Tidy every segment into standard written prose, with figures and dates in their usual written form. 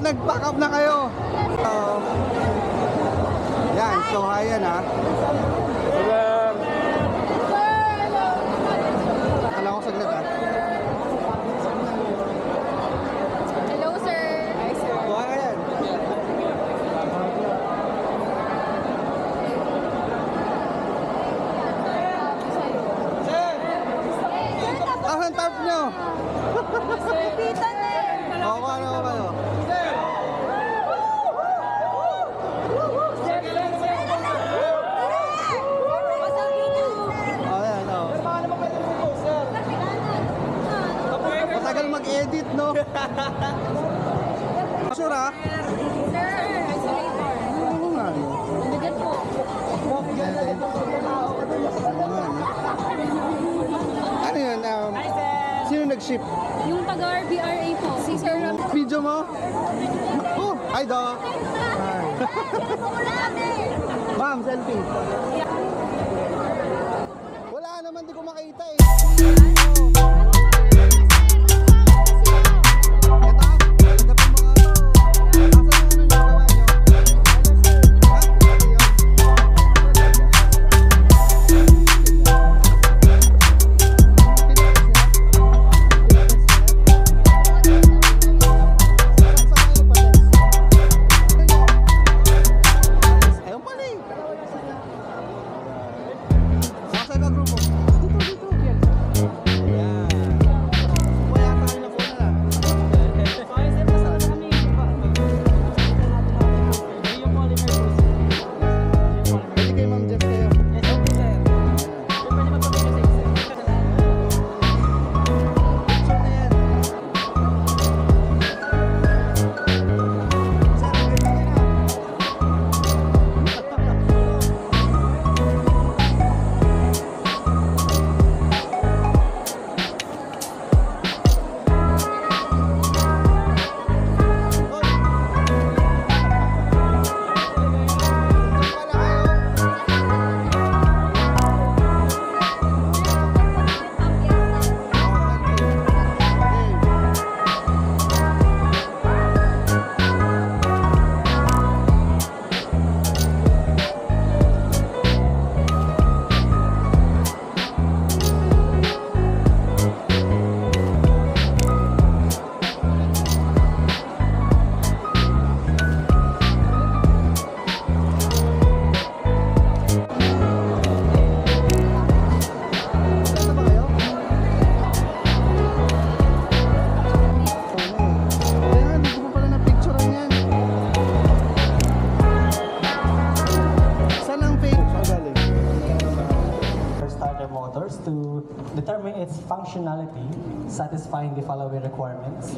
nag-pack up na kayo. Yan, so ayan ha. Alam ko saglit ha. Hello, sir. Hi, sir. So ayan. Asan tarp nyo? Pitan eh. Oo, ano ba kayo? Ayan, o. Matagal mag-edit, no? Sure, ha? Sir, isolator. Oo nga, no? Nandiyan po. Ano yun? Sino nag-ship? Yung taga-RBRA po. Si Sir Ram. Video mo? Oh, hi do. Ma'am, selfie. Wala naman, di ko makita eh. To determine its functionality, satisfying the following requirements.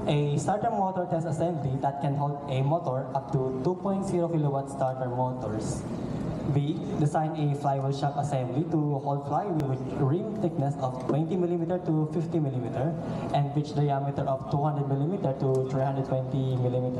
A starter motor test assembly that can hold a motor up to 2.0 kilowatt starter motors. B. Design a flywheel shaft assembly to hold flywheel with rim thickness of 20 mm to 50 mm and pitch diameter of 200 mm to 320 mm.